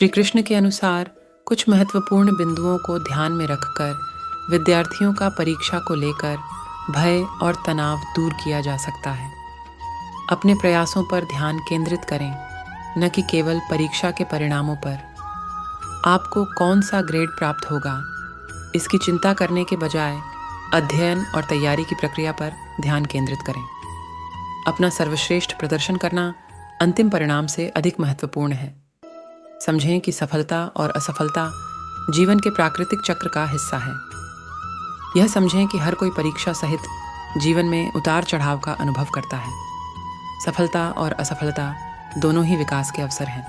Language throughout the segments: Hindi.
श्री कृष्ण के अनुसार कुछ महत्वपूर्ण बिंदुओं को ध्यान में रखकर विद्यार्थियों का परीक्षा को लेकर भय और तनाव दूर किया जा सकता है। अपने प्रयासों पर ध्यान केंद्रित करें, न कि केवल परीक्षा के परिणामों पर। आपको कौन सा ग्रेड प्राप्त होगा, इसकी चिंता करने के बजाय अध्ययन और तैयारी की प्रक्रिया पर ध्यान केंद्रित करें। अपना सर्वश्रेष्ठ प्रदर्शन करना अंतिम परिणाम से अधिक महत्वपूर्ण है। समझें कि सफलता और असफलता जीवन के प्राकृतिक चक्र का हिस्सा है। यह समझें कि हर कोई परीक्षा सहित जीवन में उतार चढ़ाव का अनुभव करता है। सफलता और असफलता दोनों ही विकास के अवसर हैं।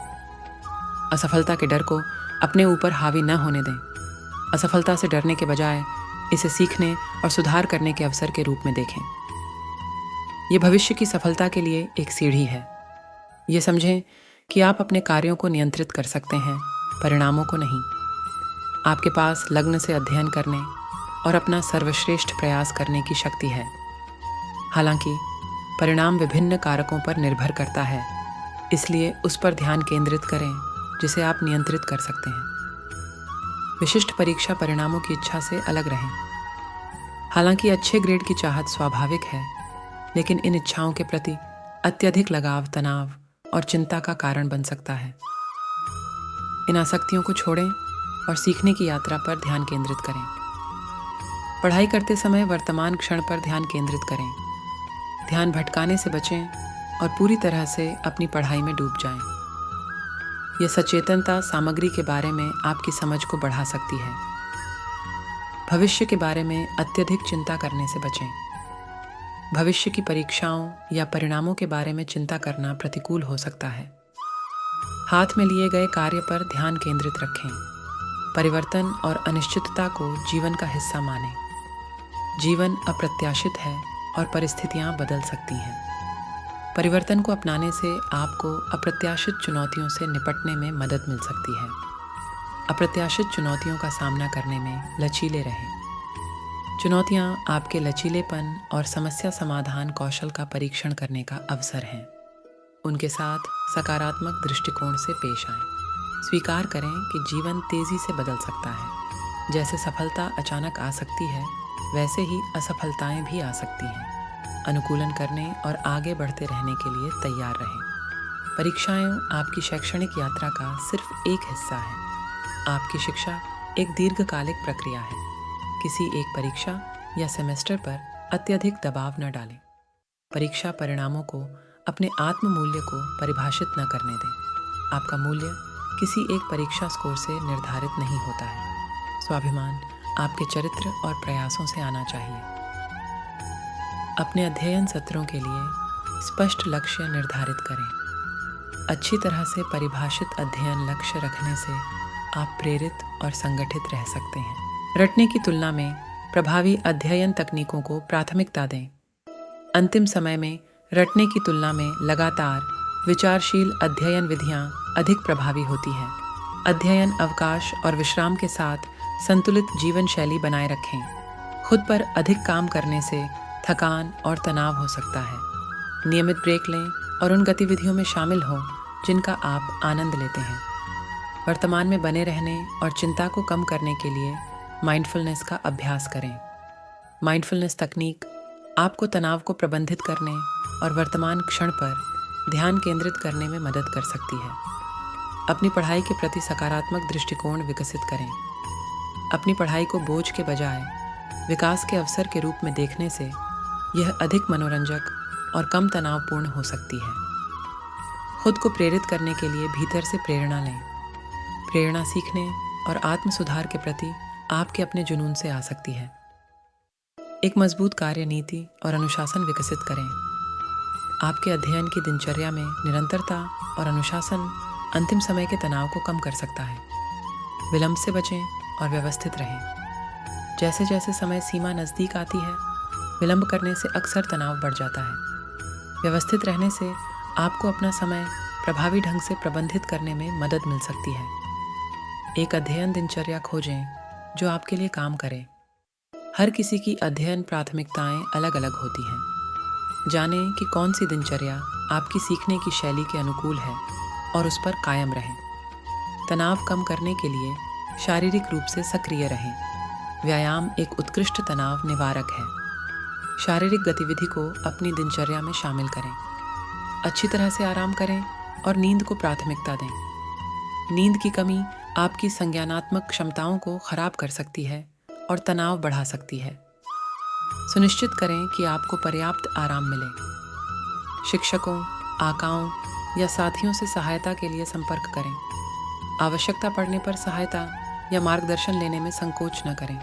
असफलता के डर को अपने ऊपर हावी न होने दें। असफलता से डरने के बजाय इसे सीखने और सुधार करने के अवसर के रूप में देखें। ये भविष्य की सफलता के लिए एक सीढ़ी है। ये समझें कि आप अपने कार्यों को नियंत्रित कर सकते हैं, परिणामों को नहीं। आपके पास लग्न से अध्ययन करने और अपना सर्वश्रेष्ठ प्रयास करने की शक्ति है। हालांकि परिणाम विभिन्न कारकों पर निर्भर करता है, इसलिए उस पर ध्यान केंद्रित करें जिसे आप नियंत्रित कर सकते हैं। विशिष्ट परीक्षा परिणामों की इच्छा से अलग रहें। हालांकि अच्छे ग्रेड की चाहत स्वाभाविक है, लेकिन इन इच्छाओं के प्रति अत्यधिक लगाव तनाव और चिंता का कारण बन सकता है। इन आसक्तियों को छोड़ें और सीखने की यात्रा पर ध्यान केंद्रित करें। पढ़ाई करते समय वर्तमान क्षण पर ध्यान केंद्रित करें। ध्यान भटकाने से बचें और पूरी तरह से अपनी पढ़ाई में डूब जाएं। यह सचेतनता सामग्री के बारे में आपकी समझ को बढ़ा सकती है। भविष्य के बारे में अत्यधिक चिंता करने से बचें। भविष्य की परीक्षाओं या परिणामों के बारे में चिंता करना प्रतिकूल हो सकता है। हाथ में लिए गए कार्य पर ध्यान केंद्रित रखें। परिवर्तन और अनिश्चितता को जीवन का हिस्सा मानें। जीवन अप्रत्याशित है और परिस्थितियां बदल सकती हैं। परिवर्तन को अपनाने से आपको अप्रत्याशित चुनौतियों से निपटने में मदद मिल सकती है। अप्रत्याशित चुनौतियों का सामना करने में लचीले रहें। चुनौतियां आपके लचीलेपन और समस्या समाधान कौशल का परीक्षण करने का अवसर हैं। उनके साथ सकारात्मक दृष्टिकोण से पेश आएं। स्वीकार करें कि जीवन तेजी से बदल सकता है। जैसे सफलता अचानक आ सकती है, वैसे ही असफलताएं भी आ सकती हैं। अनुकूलन करने और आगे बढ़ते रहने के लिए तैयार रहें। परीक्षाएं आपकी शैक्षणिक यात्रा का सिर्फ एक हिस्सा है। आपकी शिक्षा एक दीर्घकालिक प्रक्रिया है। किसी एक परीक्षा या सेमेस्टर पर अत्यधिक दबाव न डालें। परीक्षा परिणामों को अपने आत्म मूल्य को परिभाषित न करने दें। आपका मूल्य किसी एक परीक्षा स्कोर से निर्धारित नहीं होता है। स्वाभिमान आपके चरित्र और प्रयासों से आना चाहिए। अपने अध्ययन सत्रों के लिए स्पष्ट लक्ष्य निर्धारित करें। अच्छी तरह से परिभाषित अध्ययन लक्ष्य रखने से आप प्रेरित और संगठित रह सकते हैं। रटने की तुलना में प्रभावी अध्ययन तकनीकों को प्राथमिकता दें। अंतिम समय में रटने की तुलना में लगातार विचारशील अध्ययन विधियां अधिक प्रभावी होती हैं। अध्ययन, अवकाश और विश्राम के साथ संतुलित जीवन शैली बनाए रखें। खुद पर अधिक काम करने से थकान और तनाव हो सकता है। नियमित ब्रेक लें और उन गतिविधियों में शामिल हों जिनका आप आनंद लेते हैं। वर्तमान में बने रहने और चिंता को कम करने के लिए माइंडफुलनेस का अभ्यास करें। माइंडफुलनेस तकनीक आपको तनाव को प्रबंधित करने और वर्तमान क्षण पर ध्यान केंद्रित करने में मदद कर सकती है। अपनी पढ़ाई के प्रति सकारात्मक दृष्टिकोण विकसित करें। अपनी पढ़ाई को बोझ के बजाय विकास के अवसर के रूप में देखने से यह अधिक मनोरंजक और कम तनावपूर्ण हो सकती है। खुद को प्रेरित करने के लिए भीतर से प्रेरणा लें। प्रेरणा सीखने और आत्म सुधार के प्रति आपके अपने जुनून से आ सकती है। एक मजबूत कार्य नीति और अनुशासन विकसित करें। आपके अध्ययन की दिनचर्या में निरंतरता और अनुशासन अंतिम समय के तनाव को कम कर सकता है। विलंब से बचें और व्यवस्थित रहें। जैसे जैसे समय सीमा नज़दीक आती है, विलंब करने से अक्सर तनाव बढ़ जाता है। व्यवस्थित रहने से आपको अपना समय प्रभावी ढंग से प्रबंधित करने में मदद मिल सकती है। एक अध्ययन दिनचर्या खोजें जो आपके लिए काम करे। हर किसी की अध्ययन प्राथमिकताएं अलग अलग होती हैं। जानें कि कौन सी दिनचर्या आपकी सीखने की शैली के अनुकूल है और उस पर कायम रहें। तनाव कम करने के लिए शारीरिक रूप से सक्रिय रहें। व्यायाम एक उत्कृष्ट तनाव निवारक है। शारीरिक गतिविधि को अपनी दिनचर्या में शामिल करें। अच्छी तरह से आराम करें और नींद को प्राथमिकता दें। नींद की कमी आपकी संज्ञानात्मक क्षमताओं को खराब कर सकती है और तनाव बढ़ा सकती है। सुनिश्चित करें कि आपको पर्याप्त आराम मिले। शिक्षकों, आकाओं या साथियों से सहायता के लिए संपर्क करें। आवश्यकता पड़ने पर सहायता या मार्गदर्शन लेने में संकोच न करें।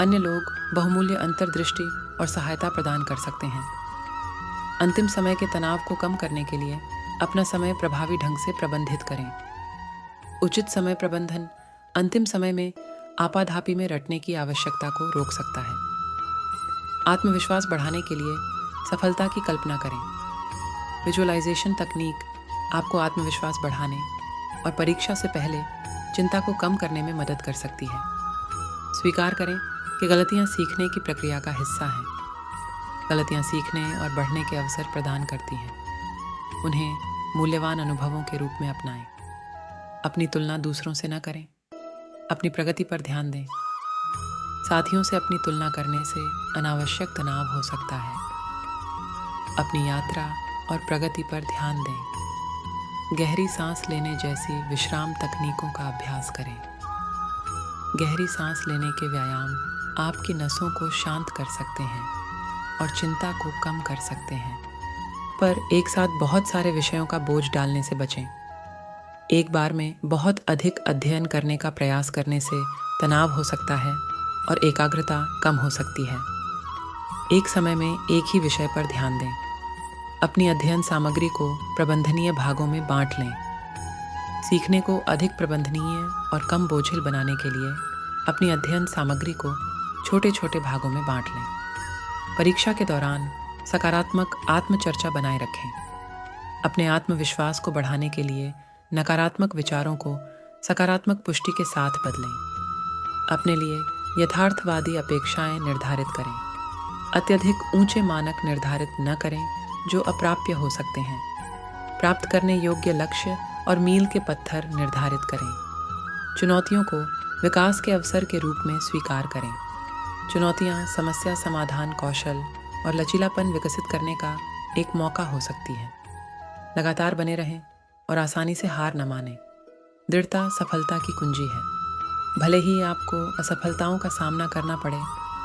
अन्य लोग बहुमूल्य अंतर्दृष्टि और सहायता प्रदान कर सकते हैं। अंतिम समय के तनाव को कम करने के लिए अपना समय प्रभावी ढंग से प्रबंधित करें। उचित समय प्रबंधन अंतिम समय में आपाधापी में रटने की आवश्यकता को रोक सकता है। आत्मविश्वास बढ़ाने के लिए सफलता की कल्पना करें। विजुअलाइजेशन तकनीक आपको आत्मविश्वास बढ़ाने और परीक्षा से पहले चिंता को कम करने में मदद कर सकती है। स्वीकार करें कि गलतियां सीखने की प्रक्रिया का हिस्सा हैं। गलतियां सीखने और बढ़ने के अवसर प्रदान करती हैं। उन्हें मूल्यवान अनुभवों के रूप में अपनाएं। अपनी तुलना दूसरों से न करें। अपनी प्रगति पर ध्यान दें। साथियों से अपनी तुलना करने से अनावश्यक तनाव हो सकता है। अपनी यात्रा और प्रगति पर ध्यान दें। गहरी सांस लेने जैसी विश्राम तकनीकों का अभ्यास करें। गहरी सांस लेने के व्यायाम आपकी नसों को शांत कर सकते हैं और चिंता को कम कर सकते हैं। पर एक साथ बहुत सारे विषयों का बोझ डालने से बचें। एक बार में बहुत अधिक अध्ययन करने का प्रयास करने से तनाव हो सकता है और एकाग्रता कम हो सकती है। एक समय में एक ही विषय पर ध्यान दें। अपनी अध्ययन सामग्री को प्रबंधनीय भागों में बांट लें। सीखने को अधिक प्रबंधनीय और कम बोझिल बनाने के लिए अपनी अध्ययन सामग्री को छोटे छोटे भागों में बांट लें। परीक्षा के दौरान सकारात्मक आत्मचर्चा बनाए रखें। अपने आत्मविश्वास को बढ़ाने के लिए नकारात्मक विचारों को सकारात्मक पुष्टि के साथ बदलें। अपने लिए यथार्थवादी अपेक्षाएं निर्धारित करें। अत्यधिक ऊंचे मानक निर्धारित न करें जो अप्राप्य हो सकते हैं। प्राप्त करने योग्य लक्ष्य और मील के पत्थर निर्धारित करें। चुनौतियों को विकास के अवसर के रूप में स्वीकार करें। चुनौतियां समस्या समाधान कौशल और लचीलापन विकसित करने का एक मौका हो सकती है। लगातार बने रहें और आसानी से हार न मानें। दृढ़ता सफलता की कुंजी है। भले ही आपको असफलताओं का सामना करना पड़े,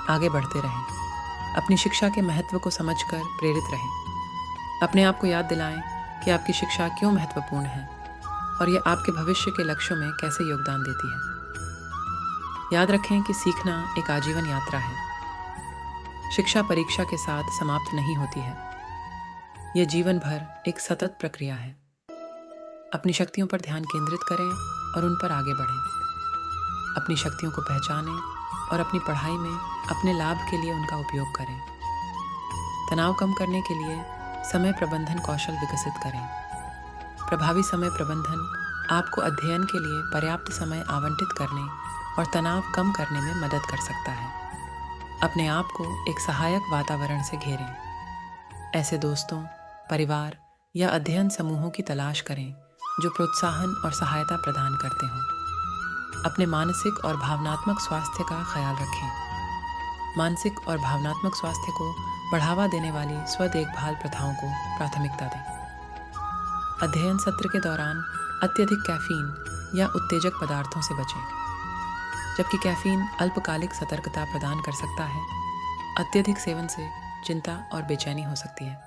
आगे बढ़ते रहें। अपनी शिक्षा के महत्व को समझकर प्रेरित रहें। अपने आप को याद दिलाएं कि आपकी शिक्षा क्यों महत्वपूर्ण है और यह आपके भविष्य के लक्ष्यों में कैसे योगदान देती है। याद रखें कि सीखना एक आजीवन यात्रा है। शिक्षा परीक्षा के साथ समाप्त नहीं होती है। यह जीवन भर एक सतत प्रक्रिया है। अपनी शक्तियों पर ध्यान केंद्रित करें और उन पर आगे बढ़ें। अपनी शक्तियों को पहचानें और अपनी पढ़ाई में अपने लाभ के लिए उनका उपयोग करें। तनाव कम करने के लिए समय प्रबंधन कौशल विकसित करें। प्रभावी समय प्रबंधन आपको अध्ययन के लिए पर्याप्त समय आवंटित करने और तनाव कम करने में मदद कर सकता है। अपने आप को एक सहायक वातावरण से घेरें। ऐसे दोस्तों, परिवार या अध्ययन समूहों की तलाश करें जो प्रोत्साहन और सहायता प्रदान करते हों। अपने मानसिक और भावनात्मक स्वास्थ्य का ख्याल रखें। मानसिक और भावनात्मक स्वास्थ्य को बढ़ावा देने वाली स्व देखभाल प्रथाओं को प्राथमिकता दें। अध्ययन सत्र के दौरान अत्यधिक कैफीन या उत्तेजक पदार्थों से बचें। जबकि कैफीन अल्पकालिक सतर्कता प्रदान कर सकता है, अत्यधिक सेवन से चिंता और बेचैनी हो सकती है।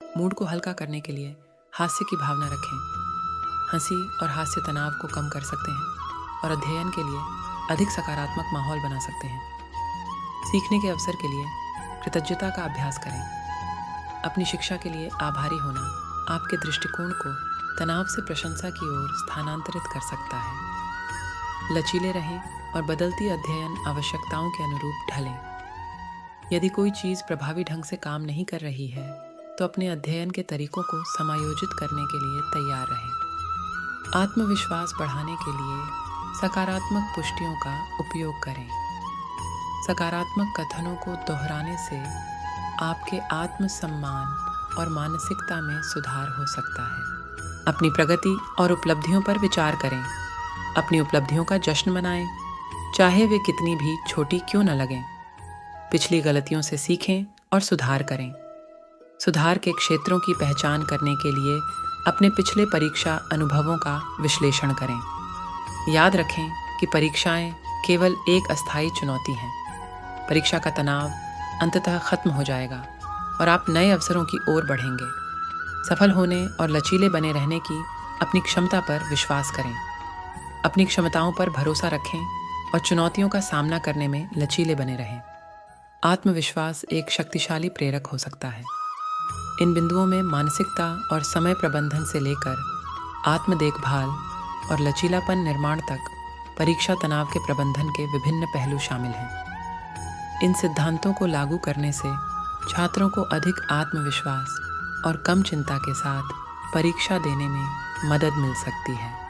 मूड को हल्का करने के लिए हास्य की भावना रखें। हंसी और हास्य तनाव को कम कर सकते हैं और अध्ययन के लिए अधिक सकारात्मक माहौल बना सकते हैं। सीखने के अवसर के लिए कृतज्ञता का अभ्यास करें। अपनी शिक्षा के लिए आभारी होना आपके दृष्टिकोण को तनाव से प्रशंसा की ओर स्थानांतरित कर सकता है। लचीले रहें और बदलती अध्ययन आवश्यकताओं के अनुरूप ढलें। यदि कोई चीज़ प्रभावी ढंग से काम नहीं कर रही है तो अपने अध्ययन के तरीकों को समायोजित करने के लिए तैयार रहें। आत्मविश्वास बढ़ाने के लिए सकारात्मक पुष्टियों का उपयोग करें। सकारात्मक कथनों को दोहराने से आपके आत्मसम्मान और मानसिकता में सुधार हो सकता है। अपनी प्रगति और उपलब्धियों पर विचार करें। अपनी उपलब्धियों का जश्न मनाएं, चाहे वे कितनी भी छोटी क्यों न लगें। पिछली गलतियों से सीखें और सुधार करें। सुधार के क्षेत्रों की पहचान करने के लिए अपने पिछले परीक्षा अनुभवों का विश्लेषण करें। याद रखें कि परीक्षाएं केवल एक अस्थायी चुनौती हैं। परीक्षा का तनाव अंततः खत्म हो जाएगा और आप नए अवसरों की ओर बढ़ेंगे। सफल होने और लचीले बने रहने की अपनी क्षमता पर विश्वास करें। अपनी क्षमताओं पर भरोसा रखें और चुनौतियों का सामना करने में लचीले बने रहें। आत्मविश्वास एक शक्तिशाली प्रेरक हो सकता है। इन बिंदुओं में मानसिकता और समय प्रबंधन से लेकर आत्म देखभाल और लचीलापन निर्माण तक परीक्षा तनाव के प्रबंधन के विभिन्न पहलू शामिल हैं। इन सिद्धांतों को लागू करने से छात्रों को अधिक आत्मविश्वास और कम चिंता के साथ परीक्षा देने में मदद मिल सकती है।